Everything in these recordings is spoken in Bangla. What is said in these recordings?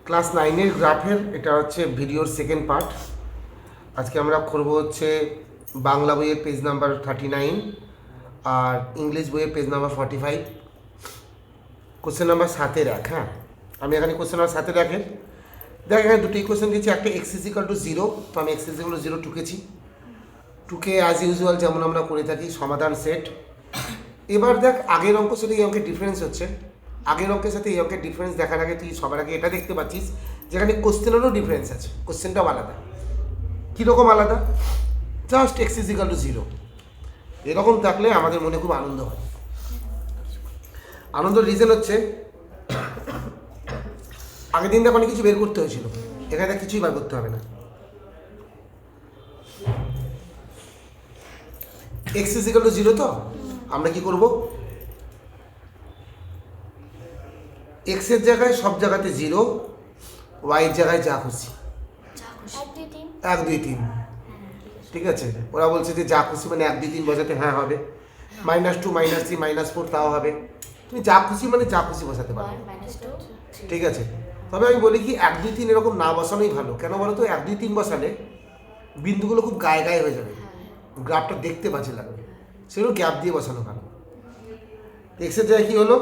ক্লাস 9-এর গ্রাফের এটা হচ্ছে ভিডিওর সেকেন্ড পার্ট। আজকে আমরা করব হচ্ছে বাংলা বইয়ের পেজ নাম্বার 39 আর ইংলিশ বইয়ের পেজ নাম্বার 45, কোশ্চেন নাম্বার 7-এর 1। হ্যাঁ, আমি এখানে কোশ্চেন নাম্বার 7-এর 1-এর দেখ, এখানে দুটো ইকুয়েশন দিয়েছি। একটা x = 0, তো আমি x = 0 টুকেছি। টুকে অ্যাজ ইউজুয়াল যেমন আমরা করে থাকি সমাধান সেট। এবার দেখ, আগের অঙ্কের সাথে এই অঙ্কের ডিফারেন্স হচ্ছে। আগের অঙ্কের সাথে এই অঙ্কের ডিফারেন্স দেখার আগে তুই সবার আগে এটা দেখতে পাচ্ছিস যেখানে কোশ্চেনেরও ডিফারেন্স আছে, কোশ্চেনটাও আলাদা। কীরকম আলাদা? জাস্ট x = 0 এরকম থাকলে আমাদের মনে খুব আনন্দ হয়। আনন্দের রিজন হচ্ছে আগের দিন অনেক কিছু বের করতে হয়েছিল, এখানে কিছুই বার করতে হবে না। x = 0, তো আমরা কি করব? x এর জায়গায় সব জায়গাতে 0, y এর জায়গায় যা খুশি 1 2 3। ঠিক আছে, ওরা বলছে যে যা খুশি মানে 1 2 3 বসাতে হ্যাঁ হবে, -2 -3 -4 তাও হবে। তুমি যা খুশি মানে যা খুশি বসাতে পারো, ঠিক আছে। তবে আমি বলি কি 1 2 3 এরকম না বসানোই ভালো। কেন বলো তো? 1 2 3 বসালে বিন্দুগুলো খুব গায়ে গায়ে হয়ে যাবে, গ্রাফটা দেখতে বাজে লাগবে। সেগুলো গ্যাপ দিয়ে বসানো ভালো। এক্সের জায়গায় কী হলো?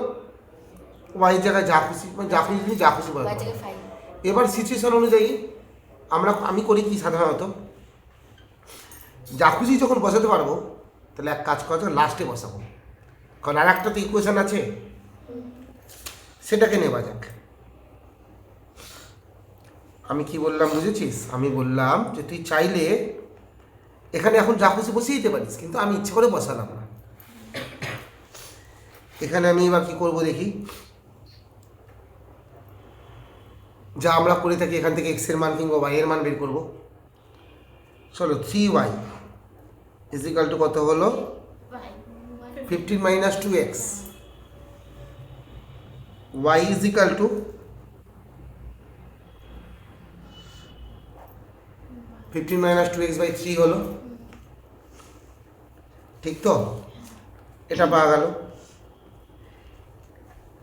ওয়াই জায়গায় যা খুশি মানে যা খুশি যা খুশি বসাতে পারো। এবার সিচুয়েশন অনুযায়ী আমি করি কি সাধারণত, যা খুশি যখন বসাতে পারবো তাহলে এক কাজ করা লাস্টে বসাবো, কারণ আর একটা তো ইকুয়েশন আছে, সেটাকে নেওয়া যাক। আমি কি বললাম বুঝেছিস? আমি বললাম যে তুই চাইলে এখানে এখন যা খুশি বসিয়ে দিতে পারিস, কিন্তু আমি ইচ্ছে করে বসালাম না। এখানে আমি এবার কি করবো দেখি, যা আমরা করে থাকি এখান থেকে এক্স এর মান কিংবা ওয়াই এর মান বের করবো। চলো, 3y = কত হলো? 15 - 2x। y = 15 - 2x/3 হলো, ঠিক তো? এটা পাওয়া গেল।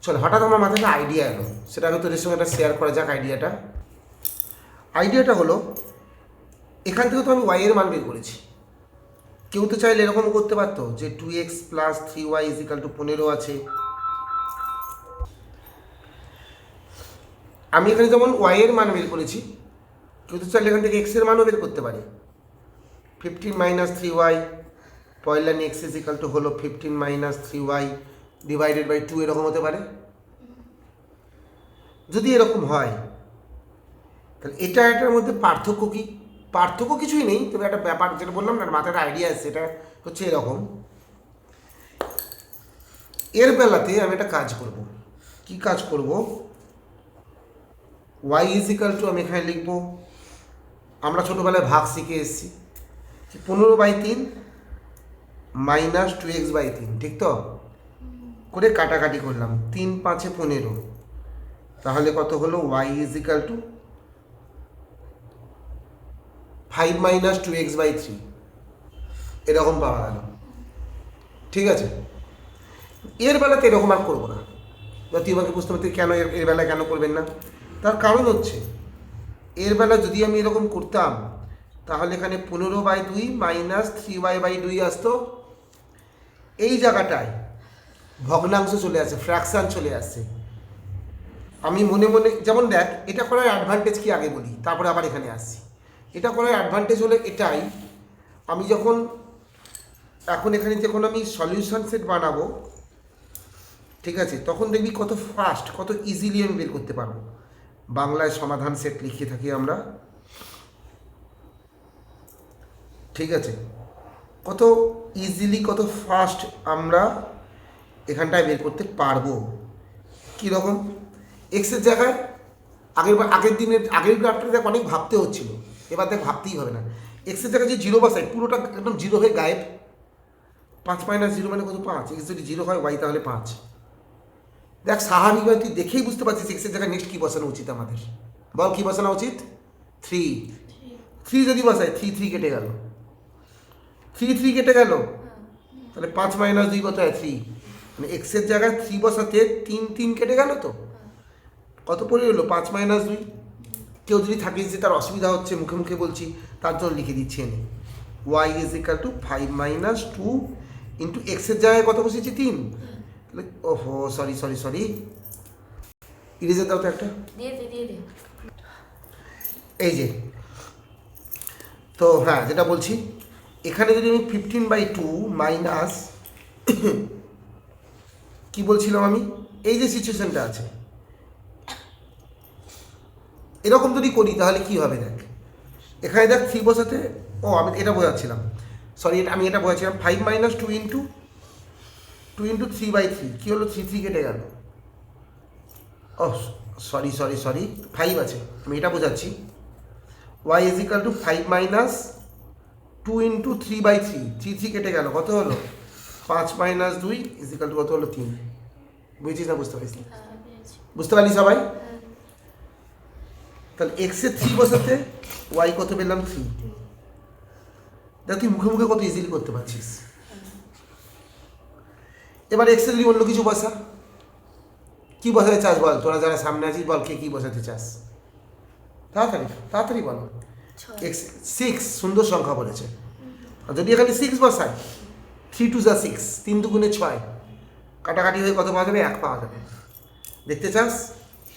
চল, হঠাৎ আমার মাথায় একটা আইডিয়া এলো, সেটা আমি তোদের সঙ্গে একটা শেয়ার করা যাক। আইডিয়াটা হলো, এখান থেকে তো আমি y এর মান বের করেছি। কেউ তো চাইলে এরকম করতে পারতো যে 2x + 3y = 15 আছে। আমি এখানে যেমন y এর মান বের করেছি, কেউ তো চাইলে এখান থেকে x এর মানও বের করতে পারে। 15 - 3y পয়লা নিয়ে x হলো 15 - 3y / 2 এরকম হতে পারে। যদি এরকম হয় তাহলে এটার মধ্যে পার্থক্য কি? পার্থক্য কিছুই নেই, তবে একটা ব্যাপার যেটা বললাম না, মাথায় একটা আইডিয়া আছে, সেটা হচ্ছে এরকম। এর বেলাতে আমি একটা কাজ করব। কি কাজ করব? y = আমি এখানে লিখব, আমরা ছোটোবেলায় ভাগ শিখে এসেছি 15/3 - 2x/3, ঠিক তো? করে কাটাকাটি করলাম, 3 5 15, তাহলে কত হলো? y = 5 - 2x/3 এরকম পাওয়া গেল, ঠিক আছে। এর বেলাতে এরকম আর করবো না। তুই আমাকে বুঝতে পারতি কেন এর বেলায় কেন করবেন না? তার কারণ হচ্ছে, এর বেলা যদি আমি এরকম করতাম তাহলে এখানে 15/2 - 3y/2 আসতো। এই জায়গাটায় ভগ্নাংশ চলে আসে, ফ্র্যাকশান চলে আসছে। আমি মনে মনে যেমন দেখ, এটা করার অ্যাডভান্টেজ কি আগে বলি, তারপরে আবার এখানে আসছি। এটা করার অ্যাডভান্টেজ হলো এটাই, আমি যখন এখন এখানে যখন আমি সলিউশন সেট বানাবো, ঠিক আছে, তখন দেখবি কত ফাস্ট, কত ইজিলি আমি বের করতে পারবো। বাংলায় সমাধান সেট লিখে থাকি আমরা, ঠিক আছে, কত ইজিলি কত ফাস্ট আমরা এখানটায় বের করতে পারবো। কীরকম? এক্সের জায়গায় আগের গ্রাফটা দেখ অনেক ভাবতে হচ্ছিল, এবার দেখ ভাবতেই হবে না। এক্সের জায়গায় যে 0 বসাই, পুরোটা একদম 0 হয়ে গায়েব। 5 - 0 মানে কত? 5। এক্স যদি 0 হয়, y তাহলে 5। দেখ, স্বাভাবিকভাবে তুই দেখেই বুঝতে পারছিস এক্সের জায়গায় নেক্সট কী বসানো উচিত আমাদের। বল কী বসানো উচিত? 3 যদি বসাই, 3 কেটে গেল, 3 কেটে গেল, তাহলে 5 - 2 কত হয়? 3। মানে এক্সের জায়গায় 3 বসাতে 3 কেটে গেল, তো কত পড়ে এলো 5 মাইনাস 2। কেউ যদি থাকে যে তার অসুবিধা হচ্ছে মুখে মুখে বলছি তার জন্য লিখে দিচ্ছি এনে y is equal to 5 minus 2 into এক্সের জায়গায় কত বসেছি 3। তাহলে ওহো সরি ইরেজার দাও তো একটা দিয়ে দে এই যে। তো হ্যাঁ যেটা বলছি এখানে যদি আমি 15/2 মাইনাস কি বলছিলাম আমি, এই যে সিচুয়েশনটা আছে এরকম যদি করি তাহলে কি হবে দেখ, এখানে দেখ 3 বসাতে, ও আমি এটা বোঝাচ্ছিলাম, সরি আমি এটা বোঝাচ্ছিলাম 5 মাইনাস 2 ইন্টু 3/3 কী হলো, 3 কেটে গেল, ও সরি 5 আছে, আমি এটা বোঝাচ্ছি y is equal to 5 minus 2 into 3/3 3 কেটে গেল, কত হলো 5 মাইনাস 2 ইজ ইকাল টু কত হলো 3। বুঝছিস না বুঝতে পারিস? বুঝতে পারলি সবাই? তাহলে এক্সে 3 বসাতে ওয়াই কত পেলাম 3। দেখ তুই মুখে মুখে কত ইজিলি করতে পারছিস। এবার এক্সে যদি অন্য কিছু বসা, কি বসাতে চাস বল, তোরা যারা সামনে আছিস বল কে কি বসাতে চাস, তাড়াতাড়ি বল। এক্স 6 সুন্দর সংখ্যা বলেছে, আর যদি এখানে 6 বসায় 3 2 যা 6, 3 2 6, কাটাকাটি হয়ে কত পাওয়া যাবে, 1 পাওয়া যাবে। দেখতে চাস?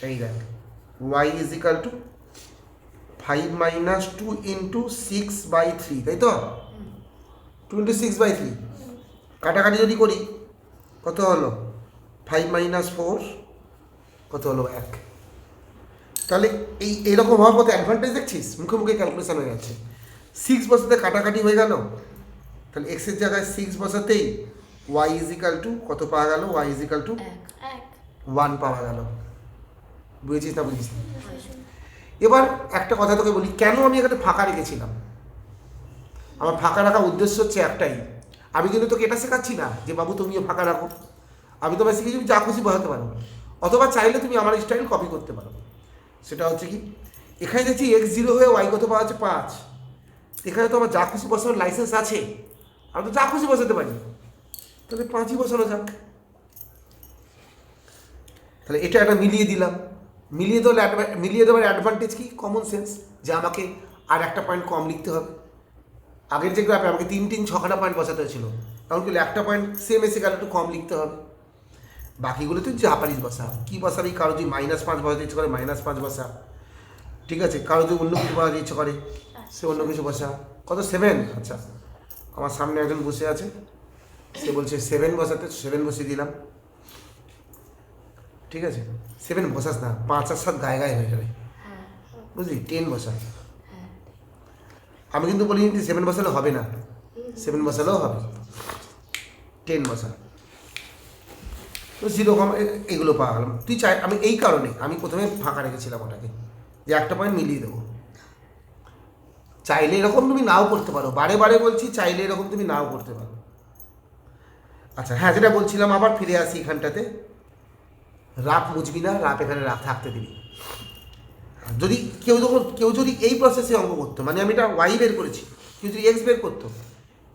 এই দেখ y is equal to 5 minus 2 into 6/3, তাই তো 2 ইন্টু 6/3, কাটাকাটি যদি করি কত হলো 5 মাইনাস 4 কত হলো 1। তাহলে এইরকম হওয়ার পথে অ্যাডভান্টেজ দেখছিস, মুখে মুখে ক্যালকুলেশন হয়ে যাচ্ছে। 6 বসাতে কাটাকাটি হয়ে গেল, তাহলে এক্সের জায়গায় 6 বসাতেই y ইজ ইকাল টু কত পাওয়া গেল, y ইজ ইকাল টু 1 পাওয়া গেল। বুঝেছিস না বুঝিস না? এবার একটা কথা তোকে বলি, কেন আমি এখানে ফাঁকা রেখেছিলাম। আমার ফাঁকা রাখার উদ্দেশ্য হচ্ছে একটাই, আমি কিন্তু তোকে এটা শেখাচ্ছি না যে বাবু তুমিও ফাঁকা রাখো, আমি তোমায় শিখেছি যা খুশি বসাতে পারো, অথবা চাইলে তুমি আমার স্টাইল কপি করতে পারো। সেটা হচ্ছে কি, এখানে দেখছি x0 হয়ে y কত পাওয়া যাচ্ছে 5, এখানে তো আমার যা খুশি বসানোর লাইসেন্স আছে, আমি তো যা খুশি বসাতে পারি, তাহলে 5ই বসানো যাক। তাহলে এটা একটা মিলিয়ে দিলাম, মিলিয়ে দেওয়ার অ্যাডভান্টেজ কি, কমন সেন্স, যে আমাকে আর একটা পয়েন্ট কম লিখতে হবে। আগের যে গ্রাফে আমাকে 3 3 6টা পয়েন্ট বসাতে হয়েছিল, তখন কি একটা পয়েন্ট সেম এসে গেলে একটু কম লিখতে হবে। বাকিগুলো তুই যা পারিস বসা, কী বসাবি, কারো যদি -5 বসাতে ইচ্ছে করে -5 বসা, ঠিক আছে, কারো যদি অন্য কিছু বসাতে ইচ্ছে করে সে অন্য কিছু বসা। কত 7? আচ্ছা, আমার সামনে একজন বসে আছে, সে বলছে 7 বসাতে, 7 বসিয়ে দিলাম, ঠিক আছে। 7 বসাস না, 5 আর 7 গায়ে হয়ে যাবে, বুঝলি, 10 বসা। আমি কিন্তু বলি 7 বসালে হবে না, 7 বসালেও হবে, 10 বসা। তো সেরকম এগুলো পাওয়া গেল। তুই চাই, আমি এই কারণে আমি প্রথমে ফাঁকা রেখেছিলাম ওটাকে, যে একটা পয়েন্ট মিলিয়ে দেবো। চাইলে এরকম তুমি নাও করতে পারো, বারে বলছি চাইলে এরকম তুমি নাও করতে পারো। আচ্ছা হ্যাঁ, যেটা বলছিলাম আবার ফিরে আসি এখানটাতে, রাপ মুছবি না, রাপ এখানে থাকতে দিবি। যদি কেউ যদি এই প্রসেসে অঙ্ক করতো, মানে আমি এটা ওয়াই বের করেছি, কেউ যদি এক্স বের করতো,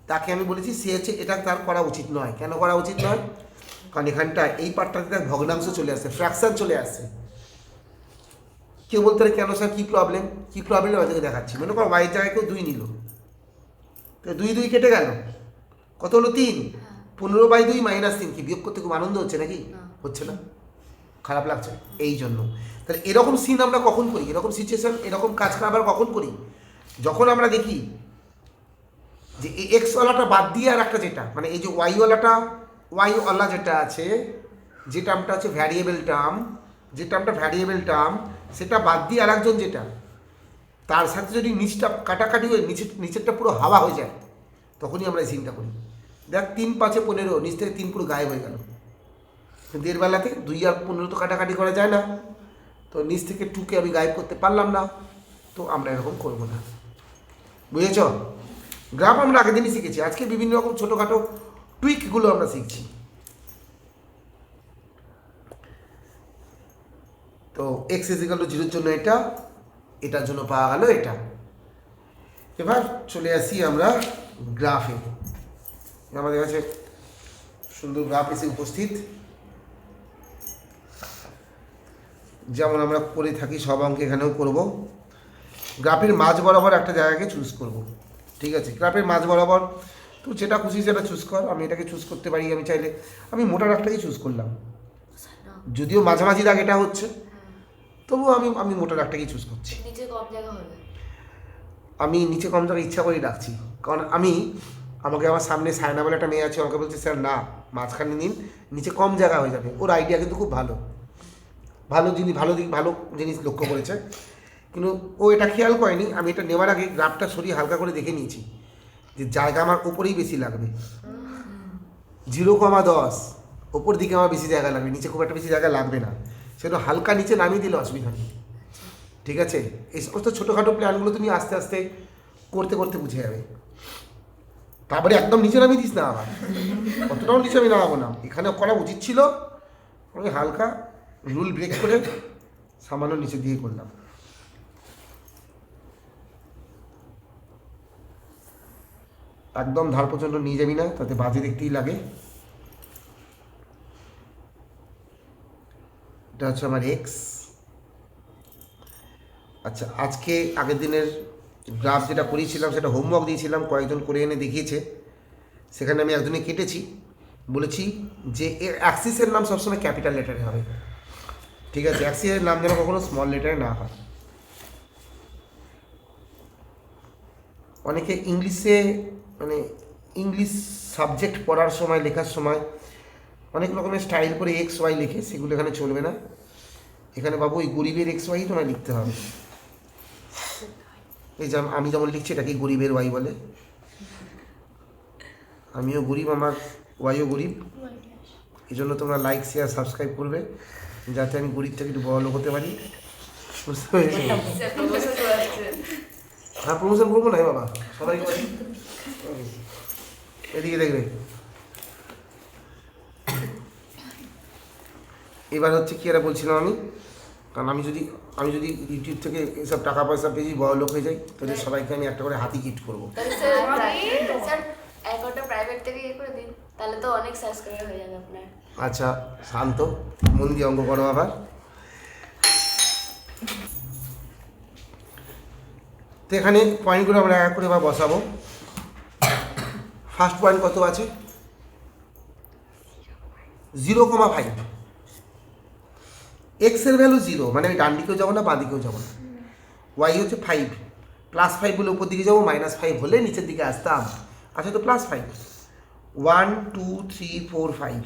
তাকে আমি বলেছি সে হচ্ছে এটা তার করা উচিত নয়। কেন করা উচিত নয়? কারণ এখানটা এই পার্টটাতে তার ভগ্নাংশ চলে আসছে, ফ্র্যাকশন চলে আসছে। কেউ বলতে পারে কেন স্যার কী প্রবলেম আমাদেরকে দেখাচ্ছি। মনে করো ওয়াইয়ের জায়গায় কেউ 2 নিল, তো 2 কেটে গেল, কত হলো 3, 15/2 -3, কি বিয়োগ করতে খুব আনন্দ হচ্ছে নাকি? হচ্ছে না, খারাপ লাগছে। এই জন্য তাহলে এরকম সিন আমরা কখন করি, এরকম সিচুয়েশন, এরকম কাজটা আবার কখন করি, যখন আমরা দেখি যে এই এক্সওয়ালাটা বাদ দিয়ে আর একটা যেটা, মানে এই যে ওয়াইওয়ালা যেটা আছে, যে টার্মটা আছে ভ্যারিয়েবল টার্ম, সেটা বাদ দিয়ে আর একজন যেটা, তার সাথে যদি নিচটা কাটাকাটি হয়ে নিচেরটা পুরো হাওয়া হয়ে যায়, তখনই আমরা এই সিনটা করি। দেখ 3 5 15, নিচ থেকে 3 পুরো গায়েব হয়ে গেল। দের বেলাতে 2 আর 15 তো কাটাকাটি করা যায় না, তো নিচ থেকে 2কে আমি গায়েব করতে পারলাম না, তো আমরা এরকম করবো না। বুঝেছ? গ্রাফ আমরা আগের দিনই শিখেছি, আজকে বিভিন্ন রকম ছোটোখাটো টুইকগুলো আমরা শিখছি। তো x = 0 জন্য এটা, এটার জন্য পাওয়া গেল এটা। এবার চলে আসি আমরা গ্রাফে। আমাদের কাছে সুন্দর গ্রাফ এসে উপস্থিত। যেমন আমরা করে থাকি সব অঙ্ক এখানেও করব। গ্রাফের মাঝ বরাবর একটা জায়গাকে চুজ করব, ঠিক আছে? গ্রাফের মাঝ বরাবর তুই যেটা খুশি সেটা চুজ কর। আমি এটাকে চুজ করতে পারি, আমি চাইলে আমি মোটা দাগটাকে চুজ করলাম, যদিও মাঝামাঝি দাগ এটা হচ্ছে, তবুও আমি মোটা দাগটাকেই চুজ করছি। নিচে কম জায়গা হবে, আমি নিচে কম জায়গায় ইচ্ছা করেই রাখছি, কারণ আমাকে আমার সামনে সায়না বলে একটা মেয়ে আছে, আমাকে বলছে স্যার না মাঝখানে নিন, নিচে কম জায়গা হয়ে যাবে। ওর আইডিয়া কিন্তু খুব ভালো, ভালো জিনিস লক্ষ্য করেছে, কিন্তু ও এটা খেয়াল করেনি। আমি এটা নেওয়ার আগে গ্রাফটা সরিয়ে হালকা করে দেখে নিয়েছি যে জায়গা আমার উপরেই বেশি লাগবে, 0,10 ওপর দিকে আমার বেশি জায়গা লাগবে, নিচে খুব একটা বেশি জায়গা লাগবে না, সেটা হালকা নিচে নামিয়ে দিলে অসুবিধা নেই, ঠিক আছে? এই সমস্ত ছোটোখাটো প্ল্যানগুলো তুমি আস্তে আস্তে করতে করতে বুঝে যাবে। তারপরে একদম নিচে নামিয়ে দিস না, আবার অতটাও নিচে আমি নামাবো না, এখানে করা উচিত ছিল, আমি হালকা রুল ব্রেক করে সামান্য নিচে দিয়ে করলাম। একদম ধার পর্যন্ত নিয়ে যাবি না, তাতে বাজে দেখতেই লাগে। এটা হচ্ছে আমার এক্স। আচ্ছা, আজকে আগের দিনের গ্রাফ যেটা করিয়েছিলাম সেটা হোমওয়ার্ক দিয়েছিলাম, কয়েকজন করে এনে দেখিয়েছে, সেখানে আমি একজনে কেটেছি, বলেছি যে এর অ্যাক্সিসের নাম সবসময় ক্যাপিটাল লেটারে হবে, ঠিক আছে? অ্যাক্সিসের নাম যেন কখনো স্মল লেটারে না হয়। অনেকে ইংলিশে মানে ইংলিশ সাবজেক্ট পড়ার সময়, লেখার সময় অনেক রকমের স্টাইল করে এক্স ওয়াই লেখে, সেগুলো এখানে চলবে না। এখানে বাবু ওই গরিবের এক্স ওয়াই তোমায় লিখতে হবে। এই যে আমি যেমন লিখছি এটাকে গরিবের ওয়াই বলে, আমিও গরিব, আমার ওয়াইও গরিব, এই জন্য তোমরা লাইক শেয়ার সাবস্ক্রাইব করবে, যাতে আমি গরিব থেকে একটু বড় লোক হতে পারি, বুঝতে পেরেছি? হ্যাঁ, প্রমোশন করবো না বাবা, সবাই এদিকে দেখবে। এবার হচ্ছে কি এরা বলছিলাম আমি, কারণ আমি যদি ইউটিউব থেকে এসব টাকা পয়সা পেয়েছি, বড় লোক হয়ে যাই, তাহলে সবাইকে আমি একটা করে হাতি গিফট করবো। প্রাইভেট থেকে ইয়ে করে দিন, তাহলে তো অনেক সাবস্ক্রাইবার হয়ে যাবে আপনার। আচ্ছা শান্ত, মন দিয়ে অঙ্ক করো। আবার তো এখানে পয়েন্টগুলো আমরা এক করে এবার বসাবো। ফার্স্ট পয়েন্ট কত আছে? 0,5। এক্সের ভ্যালু 0, মানে আমি ডান দিকেও যাবো না বাঁ দিকেও যাবো না। ওয়াই হচ্ছে 5, +5 বলে উপর দিকে যাবো, -5 হলে নিচের দিকে আসতাম। আচ্ছা, তো +5, 1 2 3 4 5।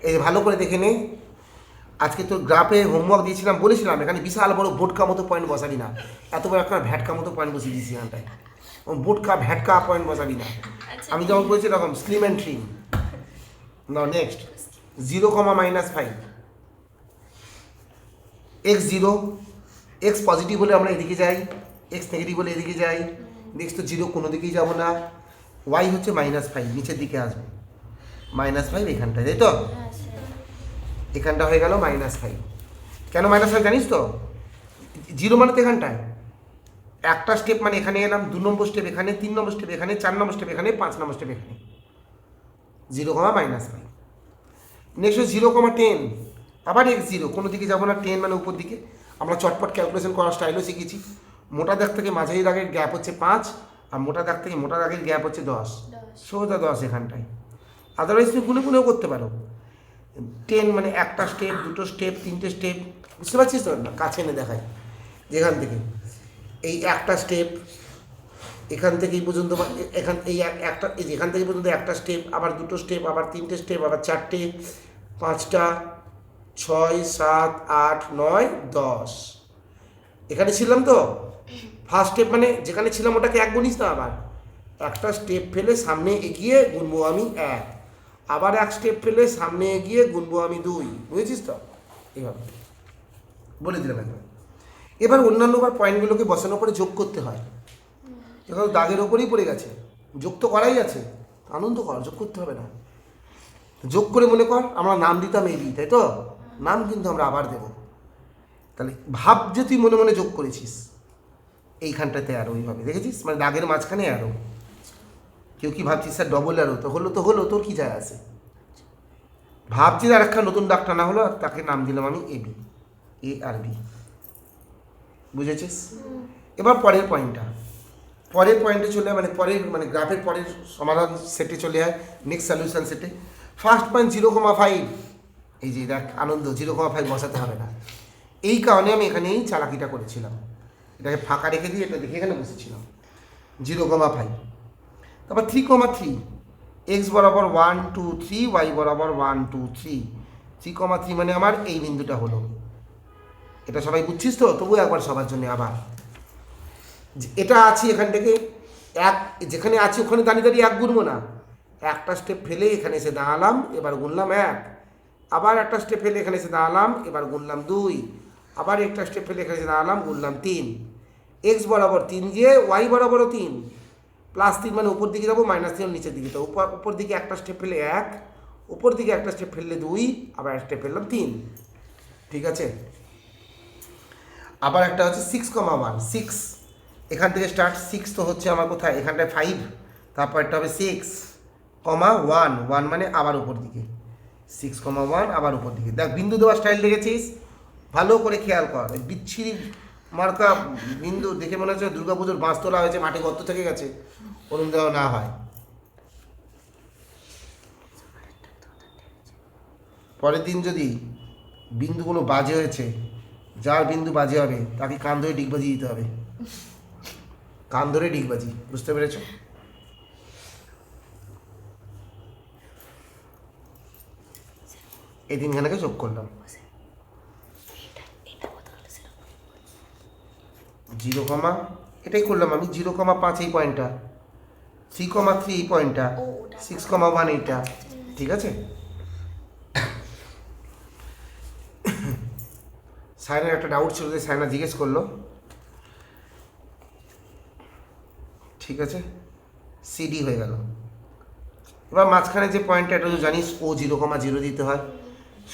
এই ভালো করে দেখে নে, আজকে তোর গ্রাফে হোমওয়ার্ক দিয়েছিলাম, বলেছিলাম এখানে বিশাল বড় বোটকা মতো পয়েন্ট বসাবি না, এত বড় একটা ভ্যাটকা মতো পয়েন্ট বসিয়ে দিয়েছি এখানটায়, বোটকা ভ্যাটকা পয়েন্ট বসাবি না। আমি যেমন বলেছি এরকম slim and trim. Now next, 0,-5, x0, x positive হলে আমরা এদিকে যাই, x নেগেটিভ হলে এদিকে যাই, নেক্সট তো 0 কোনো দিকেই যাবো না। y হচ্ছে -5, নিচের দিকে আসবে, -5 এখানটায়, তাই তো? এখানটা হয়ে গেল -5। কেন -5 জানিস তো? 0 মানে তো এখানটায় একটা স্টেপ, মানে এখানে এলাম, 2 নম্বর স্টেপ এখানে, 3 নম্বর স্টেপ এখানে, 4 নম্বর স্টেপ এখানে, 5 নম্বর স্টেপ এখানে, 0,-5। নেক্সট 0,10, আবার x0, কোনো দিকে যাবো না, 10 মানে উপর দিকে। আমরা চটপট ক্যালকুলেশন করার স্টাইলও শিখেছি। মোটা দাগ থেকে মাঝারি দাগের গ্যাপ হচ্ছে 5, আর মোটা দাগ থেকে মোটা দাগের গ্যাপ হচ্ছে 10, সোজা 10 এখানটায়। আদারওয়াইজ তুমি গুনে গুনেও করতে পারো। 10 মানে একটা স্টেপ, দুটো স্টেপ, তিনটে স্টেপ, বুঝতে পারছিস তো? না, কাছে এনে দেখাই, যেখান থেকে এই একটা স্টেপ, এখান থেকে এই পর্যন্ত, একটা এখান থেকে পর্যন্ত একটা স্টেপ, আবার দুটো স্টেপ, আবার তিনটে স্টেপ, আবার 4টে, 5টা, 6 7 8 9 10। এখানে ছিলাম তো, ফার্স্ট স্টেপ মানে যেখানে ছিলাম ওটাকে 1 গুনিস না, আবার একটা স্টেপ ফেলে সামনে এগিয়ে গুনবো আমি 1, আবার 1 স্টেপ ফেলে সামনে এগিয়ে গুনবো আমি 2, বুঝেছিস তো? এইভাবে বলে দিলাম একবার। এবার অন্যান্য পয়েন্টগুলোকে বসানোর পরে যোগ করতে হয়। এখানে দাগের ওপরেই পড়ে গেছে, যোগ তো করাই আছে, আনন্দ কর, যোগ করতে হবে না। যোগ করে মনে কর আমরা নাম দিতাম এবি, তাই তো? নাম কিন্তু আমরা আবার দেব। তাহলে ভাব যে তুই মনে মনে যোগ করেছিস, এইখানটাতে অ্যারো, ওইভাবে দেখেছিস, মানে দাগের মাঝখানে অ্যারো। কেউ কি ভাবছিস স্যার ডবল অ্যারো? তো হলো, তোর কি যায় আসে? ভাবছি আর একটা নতুন দাগ টানা হলো, আর তাকে নাম দিলাম আমি এবি, এ আর বি। বুঝেছিস? এবার পরের পয়েন্টে চলে মানে গ্রাফের পরের সমাধান সেটে চলে যায়, নেক্সট সলিউশন সেটে। ফার্স্ট পয়েন্ট 0,5, এই যে দেখ আনন্দ, 0,5 বসাতে হবে না। এই কারণে আমি এখানেই চালাকিটা করেছিলাম, এটাকে ফাঁকা রেখে দিয়ে এটা দেখে এখানে বসেছিলাম 0,5। তারপর 3,3, এক্স বরাবর 1 2 3, ওয়াই বরাবর 1 2 3, 3,3 মানে আমার এই বিন্দুটা হলো। এটা সবাই বুঝছিস তো? তবু একবার সবার জন্য আবার, এটা আছি এখান থেকে এক, যেখানে আছি ওখানে দাঁড়িয়ে দাঁড়িয়ে এক গুনবো না, একটা স্টেপ ফেলে এখানে এসে দাঁড়ালাম, এবার গুনলাম 1, আবার একটা স্টেপ ফেলে এখানে এসে দাঁড়ালাম, এবার গুনলাম 2, আবার একটা স্টেপ ফেলে এখানে এসে দাঁড়ালাম, গুনলাম 3। এক্স বরাবর 3 দিয়ে ওয়াই বরাবরও 3, +3 মানে উপর দিকে যাবো, -3 নিচের দিকে, তো উপর দিকে একটা স্টেপ ফেলে 1, উপর দিকে একটা স্টেপ ফেললে 2, আবার একটা স্টেপ ফেললাম 3। ঠিক আছে? আবার একটা হচ্ছে 6,1, 6 এখান থেকে স্টার্ট, 6 তো হচ্ছে আমার কোথায়, এখানটায় 5, তারপর একটা হবে 6,1, 1 মানে আবার উপর দিকে, 6,1 আবার উপর দিকে। দেখ বিন্দু দেওয়ার স্টাইল দেখেছিস, ভালো করে খেয়াল কর। বিচ্ছিরি মার্কা বিন্দু দেখে মনে হচ্ছে দুর্গাপুজোর বাঁশ তোলা হয়েছে, মাটি গর্ত থেকে গেছে, ওরম দেওয়া না হয়। পরের দিন যদি বিন্দুগুলো বাজে হয়েছে, যার বিন্দু বাজে হবে তাকে কান ধরে ডিগবাজি দিতে হবে, কান ধরে ডিগবাজি। বুঝতে পেরেছ? এই তিনখানাকে যোগ করলাম, 0, এটাই করলাম আমি 0,5 এই পয়েন্টটা, 3,3 এই পয়েন্টটা, 6,1 এইটা। ঠিক আছে? সায়নার একটা ডাউট ছিল, যে সায়না জিজ্ঞেস করলো। ঠিক আছে, সিডি হয়ে গেল। এবার মাঝখানে যে পয়েন্টটা, এটা তো জানিস ও 0,0 দিতে হয়,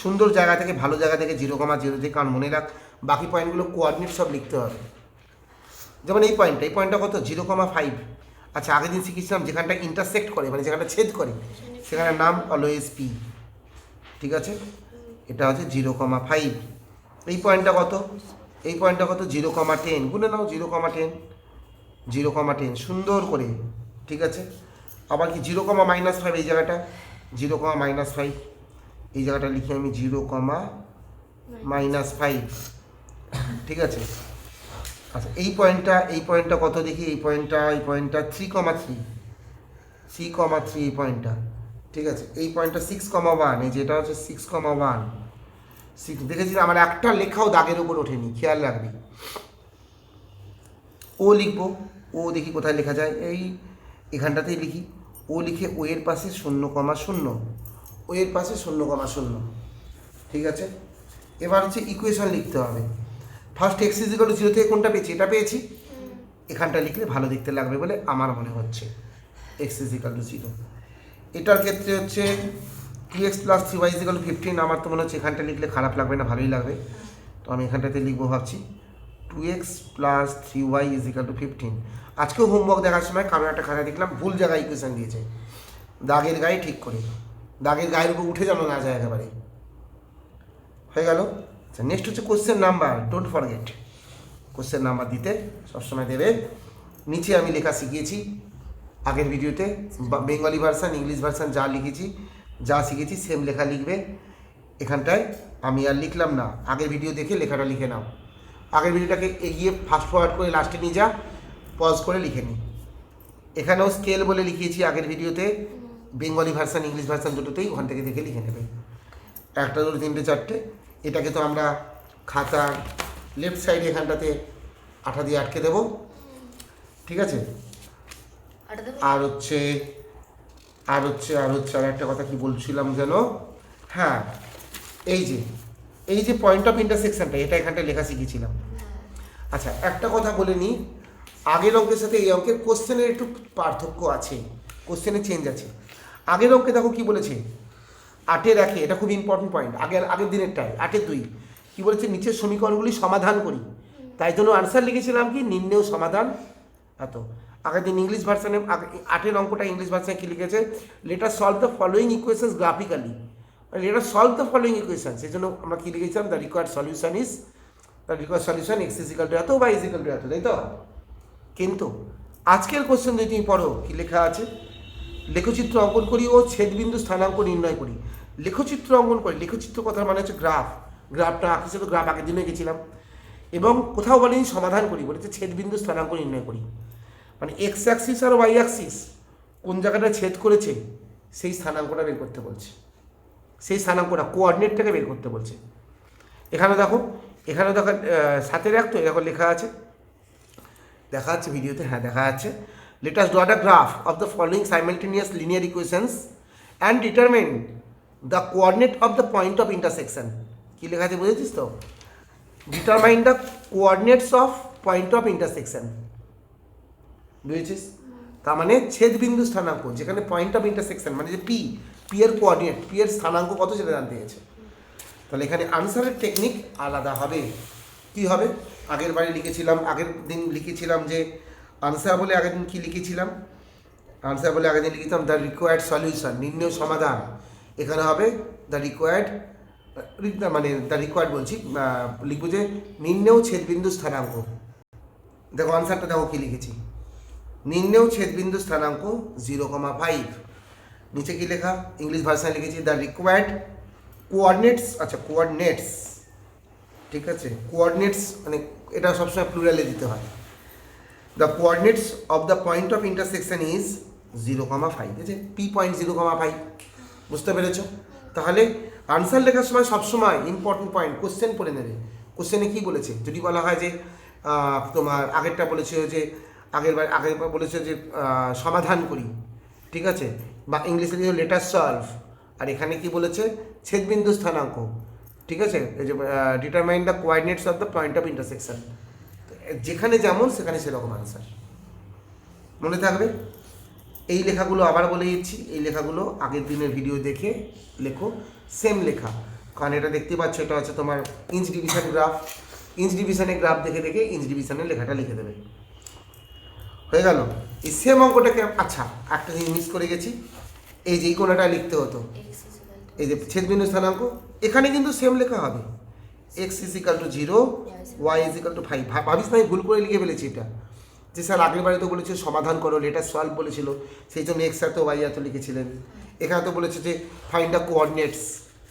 সুন্দর জায়গা থেকে, ভালো জায়গা থেকে 0,0 দিয়ে, কারণ মনে রাখ বাকি পয়েন্টগুলো কোঅর্ডিনেট সব লিখতে হবে। যেমন এই পয়েন্টটা কত, 0,5। আচ্ছা, আগের দিন শিখেছিলাম যেখানটা ইন্টারসেক্ট করে, মানে যেখানটা ছেদ করে, সেখানের নাম অলওয়েজ পি। ঠিক আছে? এটা হচ্ছে 0,5। এই পয়েন্টটা কত, 0,10, গুনে নাও 0,10, সুন্দর করে। ঠিক আছে? আবার কি 0,-5 এই জায়গাটা, 0,-5 এই জায়গাটা লিখি আমি 0,-5। ঠিক আছে? আচ্ছা, এই পয়েন্টটা কত দেখি, এই পয়েন্টটা 3,3 এই পয়েন্টটা। ঠিক আছে? এই পয়েন্টটা 6,1, এই যেটা হচ্ছে 6,1। দেখেছিস আমার একটা লেখাও দাগের উপর ওঠেনি, খেয়াল রাখবি। ও লিখবো, ও দেখি কোথায় লেখা যায়, এই এখানটাতেই লিখি। ও লিখে ও এর পাশে 0,0, ও এর পাশে 0,0। ঠিক আছে? এবার হচ্ছে ইকুয়েশন লিখতে হবে। ফার্স্ট x = 0 থেকে কোনটা পেয়েছি, এটা পেয়েছি, এখানটা লিখলে ভালো দেখতে লাগবে বলে আমার মনে হচ্ছে x = 0। এটার ক্ষেত্রে হচ্ছে 2x + 3y = 15, আমার তো মনে হচ্ছে এখানটা লিখলে খারাপ লাগবে না, ভালোই লাগবে। তো আমি এখানটাতে লিখবো ভাবছি 2x + 3y = 15। আজকেও হোমওয়ার্ক দেখার সময় কারো একটা খাতা দেখলাম ভুল জায়গায় ইকুয়েশন দিয়েছে, দাগের গায়ে ঠিক করে, দাগের গায়ের উপর উঠে যেন না যায় একেবারে। হয়ে গেল? আচ্ছা, নেক্সট হচ্ছে question number. Don't forget question number দিতে সবসময় দেবে। নিচে আমি লেখা শিখিয়েছি আগের ভিডিওতে, বেঙ্গলি ভার্সান, ইংলিশ ভার্সান যা লিখেছি, যা শিখেছি সেম লেখা লিখবে। এখানটায় আমি আর লিখলাম না, আগের ভিডিও দেখে লেখাটা লিখে নাও। আগের ভিডিওটাকে এগিয়ে ফাস্ট ফরওয়ার্ড করে লাস্টে নিয়ে যা, পজ করে লিখে নি। এখানেও স্কেল বলে লিখিয়েছি আগের ভিডিওতে, বেঙ্গলি ভার্সান, ইংলিশ ভার্সান দুটোতেই, ওখান থেকে দেখে লিখে নেবে। 1 2 3 4। এটাকে তো আমরা খাতার লেফট সাইডে এখানটাতে আঠা দিয়ে আটকে দেবো। ঠিক আছে? আর হচ্ছে আর একটা কথা কি বলছিলাম যেন, হ্যাঁ, এই যে পয়েন্ট অফ ইন্টারসেকশনটা, এটা এখানটায় লেখা শিখেছিলাম। আচ্ছা, একটা কথা বলে নিই, আগের অঙ্কের সাথে এই অঙ্কের কোশ্চেনের একটু পার্থক্য আছে, কোশ্চেনের চেঞ্জ আছে। আগের অঙ্কে দেখো কি বলেছে, 8-এর 1, এটা খুব ইম্পর্টেন্ট পয়েন্ট, আগের দিনেরটাই 8-এর 2 কী বলেছে, নিচের সমীকরণগুলি সমাধান করি, তাই জন্য আনসার লিখেছিলাম কি, নিম্নেও সমাধান এত। আগের দিন ইংলিশ ভার্সানে 8-এর অঙ্কটা ইংলিশ ভার্সানে কী লিখেছে, let us solve the following equations graphically, let us solve the following equation. সেই জন্য আমরা কী লিখেছিলাম, the required solution x is equal two এত বা ইজ ইকাল টু এত, তাই তো? কিন্তু আজকের কোশ্চেন যদি তুমি পড়ো, কী লেখা আছে, লেখচিত্র অঙ্কন করি ও ছেদবিন্দু স্থানাঙ্ক নির্ণয় করি। লেখচিত্র অঙ্কন করি, লেখচিত্র কথার মানে হচ্ছে গ্রাফ, গ্রাফটা আঁকিছে, তো গ্রাফ আগের দিনে গেছিলাম। এবং কোথাও বলেনি সমাধান করি, বলেছে ছেদবিন্দু স্থানাঙ্ক নির্ণয় করি, মানে এক্স অ্যাক্সিস আর ওয়াই অ্যাক্সিস কোন জায়গাটা ছেদ করেছে সেই স্থানাঙ্কটা বের করতে বলছে, সেই স্থানাঙ্কটা কোঅর্ডিনেটটাকে বের করতে বলছে। এখানে দেখো, সাথে রাখতো, এরকম লেখা আছে, দেখা যাচ্ছে ভিডিওতে, হ্যাঁ দেখা যাচ্ছে। Let us draw a graph of the following simultaneous linear equations and determine the coordinate of the point of intersection. কী লেখা আছে বুঝেছিস তো? Determine the coordinates of point of intersection, বুঝেছিস? তার মানে ছেদবিন্দু স্থানাঙ্ক, যেখানে পয়েন্ট অফ ইন্টারসেকশন মানে যে পি এর কোঅর্ডিনেট, পি এর স্থানাঙ্ক কত সেটা জানতে গেছে। তাহলে এখানে আনসারের টেকনিক আলাদা হবে। কী হবে? আগের দিন লিখেছিলাম যে আনসার বলে, আগের দিন কী লিখেছিলাম, আনসার বলে আগের দিন লিখেছিলাম দ্য রিকোয়ার্ড সলিউশন, নির্ণয় সমাধান। এখানে হবে দ্য রিকোয়ার্ড, মানে দ্য রিকোয়ার্ড বলছি, লিখবো যে নির্ণয় ছেদবিন্দু স্থানাঙ্ক। দেখো আনসারটা দেখো কী লিখেছি, নির্ণয় ছেদবিন্দু স্থানাঙ্ক 0,5। নিচে কী লেখা, ইংলিশ ভাষায় লিখেছি দ্য রিকোয়ার্ড কোঅর্ডিনেটস, আচ্ছা কোঅর্ডিনেটস, ঠিক আছে, কোঅর্ডিনেটস মানে এটা সবসময় প্লুরালে দিতে হয়। The coordinates of the point of intersection is 0,5, আছে পি পয়েন্ট 0,5, বুঝতে পেরেছো? তাহলে আনসার লেখার সময় সবসময় ইম্পর্টেন্ট পয়েন্ট কোশ্চেন পড়ে নেবে। কোশ্চেনে কী বলেছে, যদি বলা হয় যে তোমার আগেরটা বলেছে যে আগেরবার বলেছে যে সমাধান করি, ঠিক আছে, বা ইংলিশে যে লেট আস সলভ, আর এখানে কি বলেছে ছেদবিন্দু স্থানাঙ্ক, ঠিক আছে, এই যে determine the coordinates of the point of intersection, যেখানে যেমন সেখানে সেরকম আনসার মনে থাকবে। এই লেখাগুলো আবার বলে দিচ্ছি, এই লেখাগুলো আগের দিনের ভিডিও দেখে লেখো, সেম লেখা, কারণ এটা দেখতে পাচ্ছ এটা হচ্ছে তোমার ইঞ্চ ডিভিশন গ্রাফ, ইঞ্চ ডিভিশনের গ্রাফ দেখে দেখে ইঞ্চ ডিভিশনের লেখাটা লিখে দেবে। হয়ে গেল এই সেম অঙ্কটাকে। আচ্ছা একটা জিনিস মিস করে গেছি, এই যে এই কোণাটা লিখতে হতো, এই যে ছেদবিন্দু স্থানাঙ্ক, এখানে কিন্তু সেম লেখা হবে, x is equal to 0, y is equal to 5। ভাবিস না আমি ভুল করে লিখে ফেলেছি এটা, যে স্যার আগের বারে তো বলেছে সমাধান করো, লেটার সলভ বলেছিল, সেই জন্য এক্স এত ওয়াই এত লিখেছিলেন। এখানে তো বলেছে যে find the coordinates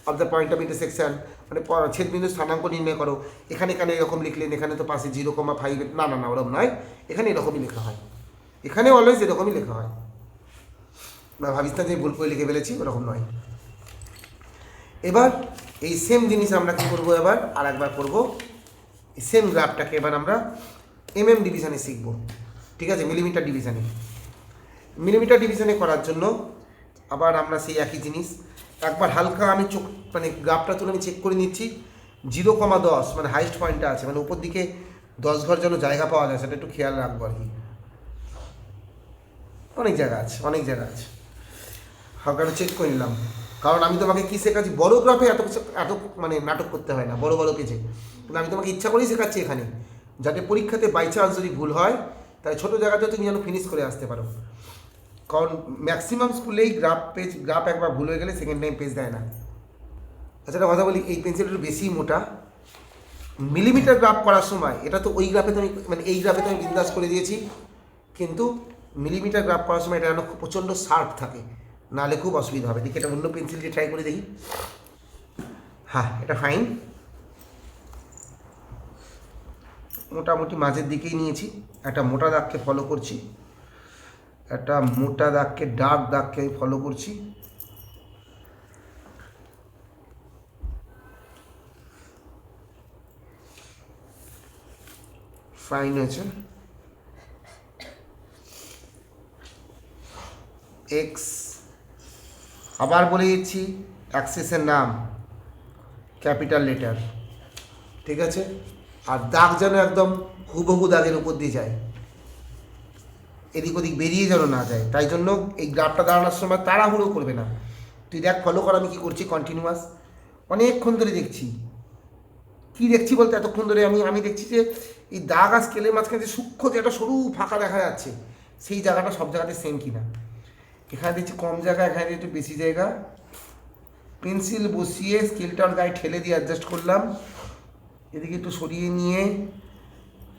of the point of intersection, মানে ছেদবিন্দু স্থানাঙ্ক নির্ণয় করো। এখানে এরকম লিখলেন, এখানে তো পাশে 0,5, না ওরকম নয়, এখানে এরকমই লেখা হয়, এখানে অলওয়েজ এরকমই লেখা হয়, না ভাবিস না যে ভুল করে লিখে ফেলেছি, ওরকম নয়। এবার এই সেম জিনিস আমরা কী করবো, এবার আর একবার করবো, এই সেম গ্রাফটাকে এবার আমরা ডিভিশনে শিখব, ঠিক আছে, মিলিমিটার ডিভিশনে করার জন্য আবার আমরা সেই একই জিনিস একবার হালকা আমি মানে গ্রাফটা তুলে আমি চেক করে নিচ্ছি, 0,10 মানে হাইস্ট পয়েন্টটা আছে, মানে উপর দিকে 10 ঘর যেন জায়গা পাওয়া যায় সেটা একটু খেয়াল রাখবো আর কি। অনেক জায়গা আছে হালকা চেক করে নিলাম, কারণ আমি তোমাকে কী শেখাচ্ছি, বড় গ্রাফে এত মানে নাটক করতে হয় না, বড় পেজে, কিন্তু আমি তোমাকে ইচ্ছা করেই শেখাচ্ছি এখানে, যাতে পরীক্ষাতে বাই চান্স যদি ভুল হয় তাই ছোটো জায়গাতে তুমি যেন ফিনিশ করে আসতে পারো, কারণ ম্যাক্সিমাম স্কুলেই গ্রাফ একবার ভুল হয়ে গেলে সেকেন্ড টাইম পেজ দেয় না। আচ্ছা একটা কথা বলি, এই পেন্সিলটা একটু বেশি মোটা, মিলিমিটার গ্রাফ করার সময় এটা তো ওই গ্রাফে তো আমি মানে এই গ্রাফে তো আমি বিন্দাস করে দিয়েছি, কিন্তু মিলিমিটার গ্রাফ করার সময় এটা যেন প্রচণ্ড শার্প থাকে, নাহলে খুব অসুবিধা হবে। দেখি এটা অন্য পেন্সিল দিয়ে ট্রাই করে দেখি, হ্যাঁ এটা ফাইন, মোটামুটি মাঝের দিকেই নিয়েছি, একটা মোটা দাগকে ফলো করছি, একটা মোটা দাগকে ডার্ক দাগকে আমি ফলো করছি, ফাইন হয়েছে। এক্স আবার বলে দিচ্ছি, অ্যাক্সিসের নাম ক্যাপিটাল লেটার, ঠিক আছে, আর দাগ যেন একদম হুবহু দাগের উপর দিয়ে যায়, এদিক ওদিক বেরিয়ে যেন না যায়, তাই জন্য এই গ্রাফটা দাঁড়ানোর সময় তাড়াহুড়ো করবে না। তুই দেখ ফলো কর আমি কী করছি, কন্টিনিউয়াস অনেকক্ষণ ধরে দেখছি, কী দেখছি বলতে এতক্ষণ ধরে আমি দেখছি যে এই দাগ আর স্কেলের মাঝখানে যে সূক্ষ্ম যে একটা সরু ফাঁকা দেখা যাচ্ছে, সেই জায়গাটা সব জায়গাতে সেম কিনা। এখানে দেখছি কম জায়গা, এখানে একটু বেশি জায়গা, পেন্সিল বসিয়ে স্কেলটার গায়ে ঠেলে দিয়ে অ্যাডজাস্ট করলাম, এদিকে একটু সরিয়ে নিয়ে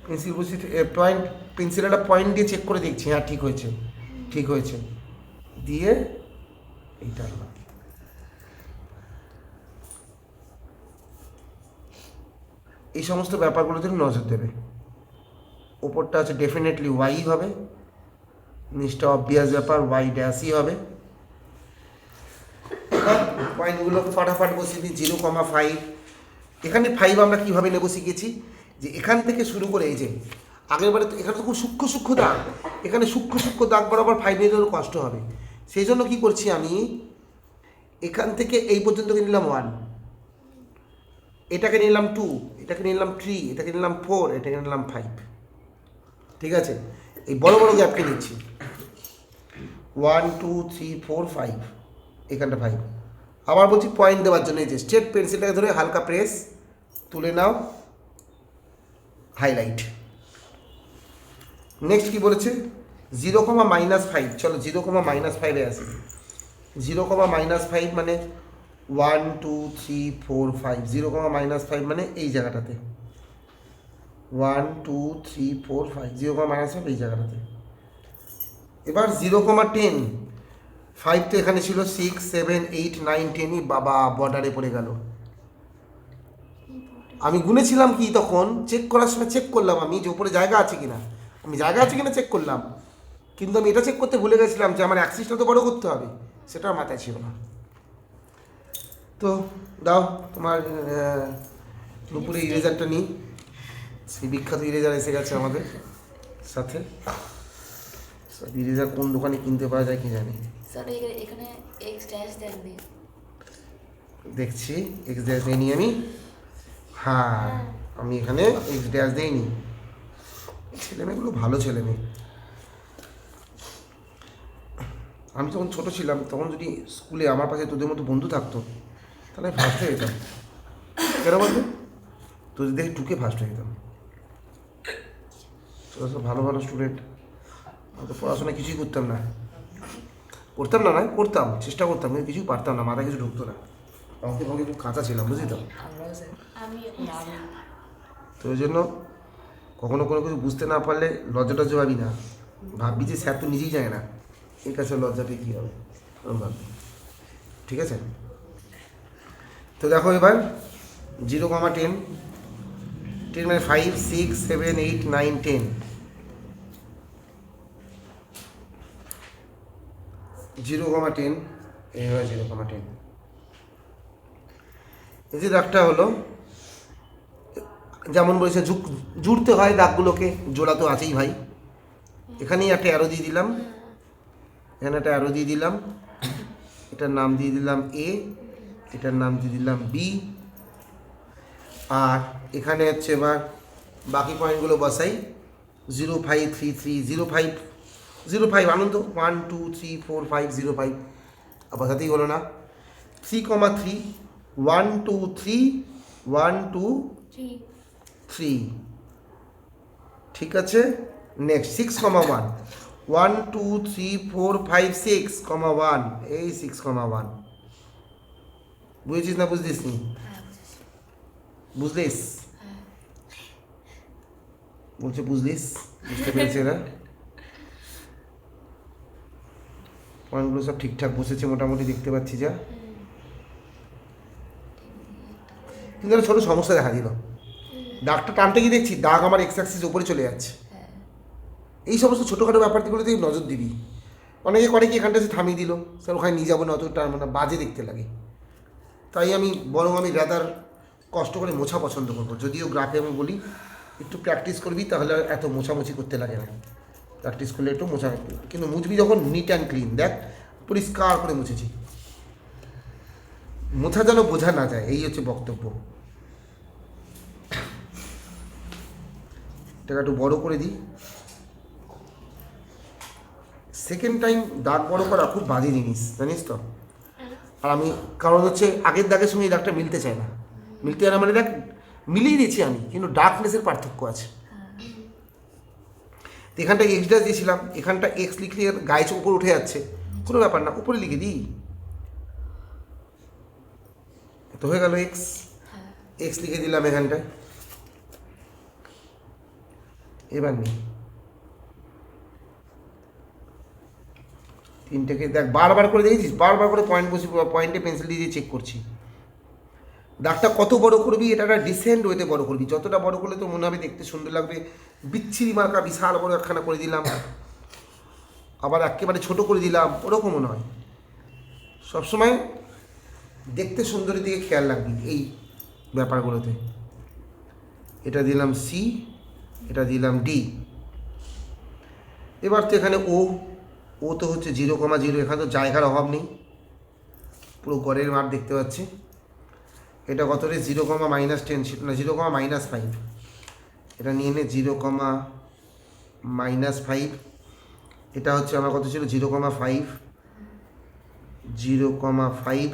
পেন্সিল বসিয়ে পয়েন্ট, পেন্সিল একটা পয়েন্ট দিয়ে চেক করে দেখছি, হ্যাঁ ঠিক হয়েছে, ঠিক হয়েছে, দিয়ে এইটা আনলাম। এই সমস্ত ব্যাপারগুলোতে নজর দেবে। ওপরটা আছে ডেফিনেটলি ওয়াই হবে, নিচটা অবভিয়াস ব্যাপার ওয়াই ড্যাশই হবে। পয়েন্টগুলো ফাটাফাট বসিয়ে দিই। 0,5, এখানে 5 আমরা কীভাবে নেবো শিখেছি, যে এখান থেকে শুরু করে এই যে আগের বারে তো এখানে তো খুব সূক্ষ্ম সূক্ষ্ম দাগ, এখানে সূক্ষ্ম সূক্ষ্ম দাগ বরাবর 5 নিয়ে জন্য কষ্ট হবে। সেই জন্য কী করছি আমি, এখান থেকে এই পর্যন্ত নিলাম 1, এটাকে নিলাম 2, এটাকে নিলাম 3, এটাকে নিলাম 4, এটাকে নিলাম 5। ঠিক আছে, এই বড় বড় গ্যাপকে নিচ্ছি 1 2 3 4 5, এখানটা 5। আবার বলছি পয়েন্ট দেওয়ার জন্য এই যে স্ট্রেট পেন্সিলটাকে ধরে হালকা প্রেস, তুলে নাও, হাইলাইট। নেক্সট কি বলেছে, 0,-5, চলো 0,-5-এ আসি। 0,-5 মানে 1 2 3 4 5, 0,-5 মানে এই জায়গাটাতে 1 2 3 4 5, 0,-5 এই জায়গাটাতে। এবার 0,10, 5 তো এখানে ছিল, 6 7 8 9 10, বাবা বর্ডারে পড়ে গেল। আমি গুনেছিলাম কি তখন, চেক করার সময় চেক করলাম আমি যে উপরে জায়গা আছে কিনা, আমি জায়গা আছে কিনা চেক করলাম, কিন্তু আমি এটা চেক করতে ভুলে গেছিলাম যে আমার অ্যাক্সিসটা তো বড় করতে হবে, সেটা আমার মাথায় ছিল না। তো দাও তোমার দুপুরে ইরেজারটা নিই, সেই বিখ্যাত ইরেজার এসে গেছে আমাদের সাথে। ইরেজার কোন দোকানে কিনতে পাওয়া যায় কি জানি, স্যার এখানে এক্স ড্যাশ দেন দিন। দেখছি এক্স ড্যাশ দেয়নি আমি, হ্যাঁ আমি এখানে এক্স ড্যাশ দেইনি। ছেলেমেয়েগুলো ভালো ছেলেমেয়ে। আমি যখন ছোটো ছিলাম তখন যদি স্কুলে আমার পাশে তোদের মতো বন্ধু থাকতো তাহলে ফার্স্ট হয়ে যেতাম। কেন বলতো, তোদের দেখে টুকে ফার্স্ট হয়ে যেতাম। তোরা সব ভালো ভালো স্টুডেন্ট, তো পড়াশোনা কিছুই করতাম না, করতাম না, করতাম, চেষ্টা করতাম, কিন্তু কিছুই পারতাম না, মাথায় কিছু ঢুকতো না। আমাকে তোমাকে একটু কাঁচা ছিলাম, বুঝলি তো। তো ওই জন্য কখনো কোনো কিছু বুঝতে না পারলে লজ্জাটা ভাবি না, ভাববি যে স্যার তো নিজেই যায় না, এর কাছে লজ্জাটা কী হবে ভাববি। ঠিক আছে, তো দেখো এবার 0,10, 10 মানে 5 6 7 8 9 10, 0,10, এবার 0,10। এই যে দাগটা হলো, যেমন বলেছে জুড়তে হয় দাগগুলোকে, জোড়া তো আছেই ভাই। এখানেই একটা অ্যারো দিয়ে দিলাম, এখানে একটা অ্যারো দিয়ে দিলাম, এটার নাম দিয়ে দিলাম এ, এটার নাম দিয়ে দিলাম বি, আর এখানে হচ্ছে এবার বাকি পয়েন্টগুলো বসাই। 0 5 3 3 0 5 0 5 আনন্দ 1 2 3 4 5 0 5, বসাতেই হলো না। 3,3 1 2 3 1 2 3, ঠিক আছে। নেক্সট 6,1 1 2 3 4 5 6,1, এই 6,1 বুঝেছিস না বুঝলিস নি, বুঝলিস, বলছে বুঝলিস, বুঝতে পেরেছে না। পয়েন্টগুলো সব ঠিকঠাক বসেছে মোটামুটি, দেখতে পাচ্ছি যা, কিন্তু একটা ছোটো সমস্যা দেখা দিল, দাগটা টানতে গিয়ে দেখছি দাগ আমার এক্স অ্যাক্সিস উপরে চলে যাচ্ছে। এই সমস্ত ছোটোখাটো ব্যাপারগুলোতে নজর দিবি। অনেকে করে কি এখানটা সে থামিয়ে দিল, স্যার ওখানে নিয়ে যাবো না, অত মানে বাজে দেখতে লাগে। তাই আমি বরং আমি রাদার কষ্ট করে মোছা পছন্দ করবো। যদিও গ্রাফে আমি বলি একটু প্র্যাকটিস করবি তাহলে এত মোছামুছি করতে লাগে না, প্র্যাকটিস করলে একটু মোছা, কিন্তু মুছবি যখন নিট অ্যান্ড ক্লিন, দেখ পরিষ্কার করে মুছেছি, মোছা যেন বোঝা না যায়, এই হচ্ছে বক্তব্য। এটাকে একটু বড়ো করে দিই। সেকেন্ড টাইম দাগ বড়ো করা খুব বাজে জিনিস, জানিস তো। আর আমি কারণ হচ্ছে আগের দাগের সঙ্গে এই দাগটা মিলতে চায় না, মিলতে চায় না মানে দেখ মিলিয়ে দিয়েছি আমি, কিন্তু ডার্কনেসের পার্থক্য আছে। এখানটা এক্স ড্যাশ দিয়েছিলাম, এখানটা এক্স লিখলে গায়ে উপর উঠে যাচ্ছে, কোনো ব্যাপার না, উপরে লিখে দিই, তো হয়ে গেল এক্স, হ্যাঁ এক্স লিখে দিলাম এখানটায়। এবার নেই তিনটেকে দেখ, বারবার করে দেখেছিস, বারবার করে পয়েন্ট বসে পয়েন্টে পেন্সিল দিয়ে চেক করছি। দাগটা কত বড় করবি, এটা একটা ডিসেন্ট ওয়েতে বড় করবি, যতটা বড় করলে তো মনে হবে দেখতে সুন্দর লাগবে। বিচ্ছিরি মার্কা বিশাল বড় একখানা করে দিলাম, আবার একেবারে ছোট করে দিলাম, ওরকমও নয়। সবসময় দেখতে সুন্দরের দিকে খেয়াল রাখবি এই ব্যাপারগুলোতে। এটা দিলাম সি, এটা দিলাম ডি। এবার তো এখানে ও, ও তো হচ্ছে 0,0, এখানে তো জায়গার অভাব নেই, পুরো গড়ের মাপ দেখতে পাচ্ছি। এটা কত রে, 0,-10, না 0,-5, এটা নিয়ে নে 0,-5। এটা হচ্ছে আমার কত ছিল, 0,5, 0,5।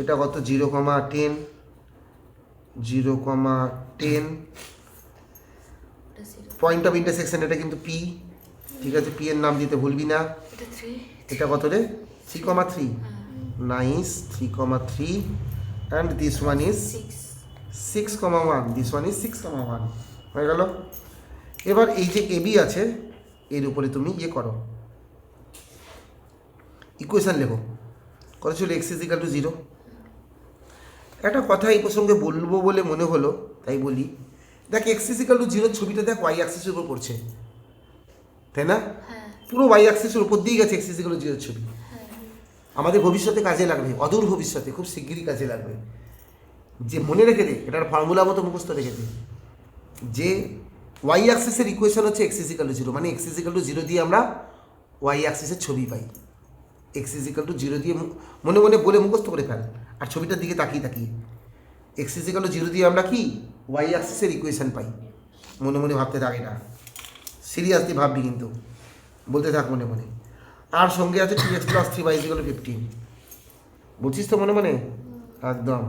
এটা কত, 0,10, 0,10। এটা 0 পয়েন্ট অফ ইন্টারসেকশন এটা কিন্তু পি, ঠিক আছে, পি এর নাম দিতে ভুলবি না। এটা 3 এটা কত রে, 3,3, nice, 3,3। And this one is 6 6,1, this one is 6,1। হয়ে গেল। এবার এই যে এবি আছে এর উপরে তুমি ইয়ে করো, ইকুয়েশান লেখো। কত ছিল, এক্স ইজ ইকাল টু 0। একটা কথা এই প্রসঙ্গে বলবো বলে মনে হলো, তাই বলি। দেখ এক্স ইজ ইকাল টু 0 ছবিটা দেখ ওয়াই অ্যাক্সিসের উপর পড়ছে, তাই না? হ্যাঁ পুরো ওয়াই অ্যাক্সিসের উপর দিয়ে গেছে এক্স ইজ ইকাল টু 0 ছবি। হ্যাঁ আমাদের ভবিষ্যতে কাজে লাগবে, অদূর ভবিষ্যতে খুব শিগগিরই কাজে লাগবে। যে মনে রেখে দে, এটার ফর্মুলা মতো মুখস্থ রেখে দে, যে ওয়াই অ্যাক্সিসের ইকুয়েশন হচ্ছে এক্স ইজ ইকাল টু 0, মানে এক্স ইজ ইকাল টু 0 দিয়ে আমরা ওয়াই অ্যাক্সিসের ছবি পাই। এক্স ইজ ইকাল টু 0 দিয়ে মনে মনে বলে মুখস্থ করে ফেল, আর ছবিটার দিকে তাকিয়ে তাকিয়ে এক্স ইজ ইকাল টু 0 দিয়ে আমরা কি ওয়াই অ্যাক্সিসের ইকুয়েশন পাই। মনে মনে ভাবতে থাক, এটা সিরিয়াসলি ভাববি কিন্তু, বলতে থাক মনে মনে। আর সঙ্গে আছে 2x + 3y = 15। বলছিস তো মনে মনে একদম।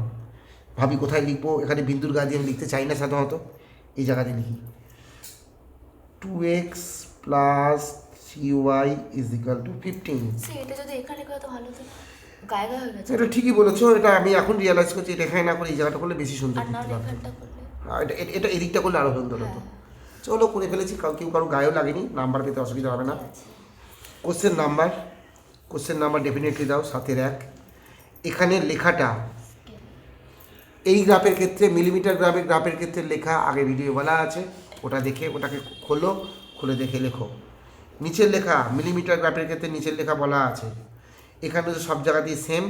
ভাবি কোথায় লিখবো, এখানে বিন্দুর গা দিয়ে আমি লিখতে চাই না সাধারণত, এই জায়গাতে লিখি 2x + 3y = 15। সে এটা যদি এখানে করে তো ভালো হতো, গায়ে গায়ে হয়ে গেছে। এটা ঠিকই বলেছো, এটা আমি এখন রিয়েলাইজ করছি, এটা এখানে না করে এই জায়গাটা করলে বেশি সুন্দর আর না দেখতে লাগতো। এখানটা করলে আর এটা এদিকটা করলে আরও সুন্দর হতো। চলো করে ফেলেছি, কেউ কারো গায়েও লাগেনি, নাম্বার পেতে অসুবিধা হবে না। কোশ্চেন নাম্বার ডেফিনেটলি দাও 7-1। এখানে লেখাটা এই গ্রাফের ক্ষেত্রে, মিলিমিটার গ্রাফের ক্ষেত্রে লেখা আগে ভিডিও বলা আছে, ওটা দেখে ওটাকে খুলে দেখে লেখো। নিচের লেখা মিলিমিটার গ্রাফের ক্ষেত্রে নিচের লেখা বলা আছে। এখানে তো সব জায়গাতেই same,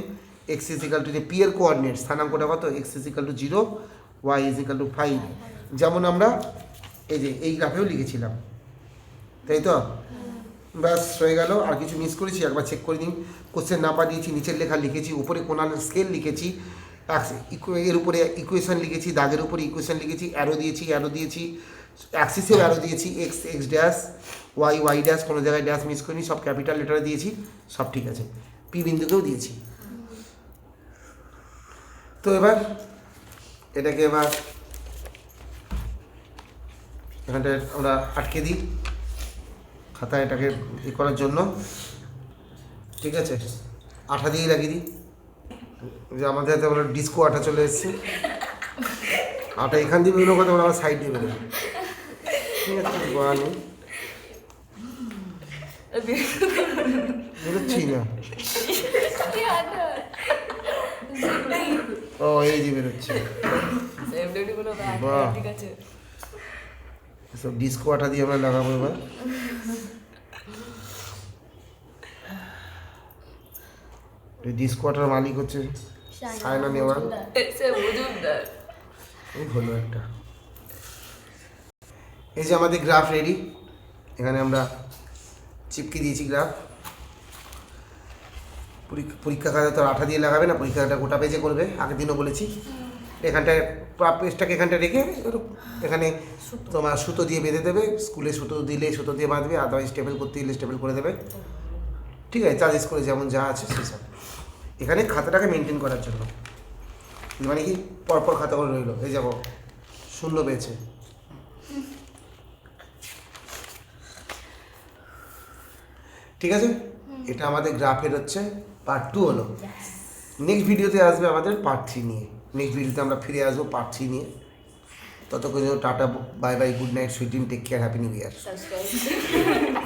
x is equal to, যে পি এর কোঅর্ডিনেট স্থানাঙ্কটা কত, x is equal to 0, y is equal to 5, যেমন আমরা এই যে এই গ্রাফেও লিখেছিলাম, তাই তো? ব্যাস হয়ে গেল। আর কিছু মিস করেছি একবার চেক করে নিন। কোশ্চেন নাম্বার দিয়েছি, নিচের লেখা লিখেছি, উপরে কোনাল স্কেল লিখেছি, এর উপরে ইকুয়েশন লিখেছি, দাগের উপরে ইকুয়েশন লিখেছি, অ্যারো দিয়েছি, অ্যাক্সিসেও অ্যারো দিয়েছি, এক্স ড্যাশ, ওয়াই ড্যাশ, কোনো জায়গায় ড্যাশ মিস করিনি, সব ক্যাপিটাল লেটারে দিয়েছি, সব ঠিক আছে। পি বিন্দুকেও দিয়েছি। তো এবার এটাকে এখানটা আমরা আটকে দিই খাতায়, এটাকে ই করার জন্য, ঠিক আছে? আঠা দিয়েই লাগিয়ে দিই, যে আমাদের হাতে আমরা ডিস্কো আঠা চলে এসেছে। আটা এখান দিয়ে বেরোনো কথা, আমরা সাইড দিয়ে বেরোবো, ঠিক আছে? কিছু করার নেই, বেরোচ্ছি না। ও এই যে বেরোচ্ছে, বাহ, সব ডিস্কো আঠা দিয়ে আমরা লাগাবো এবার। এই ডিস্কো আঠার মালিক হচ্ছে সায়না নেওয়াল। এই হলো একটা। এই যে আমাদের গ্রাফ রেডি, এখানে আমরা চিপকে দিয়েছি গ্রাফ। পরীক্ষা খাতা তো আঠা দিয়ে লাগাবে না, পরীক্ষা খাতা গোটা পেজে করবে, আগের দিনও বলেছি। এখানটায় পেজটাকে এখানটা রেখে এখানে তোমার সুতো দিয়ে বেঁধে দেবে, স্কুলে সুতো দিলে সুতো দিয়ে বাঁধবে, আদারওয়াইজ স্টেবল করতে দিলে স্টেবল করে দেবে, ঠিক আছে? চার্জ করে যেমন যা আছে সেসব এখানে খাতাটাকে মেনটেন করার জন্য, মানে কি পরপর খাতাগুলো রইলো, এই যাবো শূন্য পেয়েছে। ঠিক আছে, এটা আমাদের গ্রাফের হচ্ছে পার্ট 2 হলো। নেক্সট ভিডিওতে আসবে আমাদের পার্ট 3 নিয়ে। নেক্সট ভিডিওতে আমরা ফিরে আসবো পার্ট 3 নিয়ে। ততক্ষণ ta-ta, bye bye, good night, sweet dream, take care, happy new year. Subscribe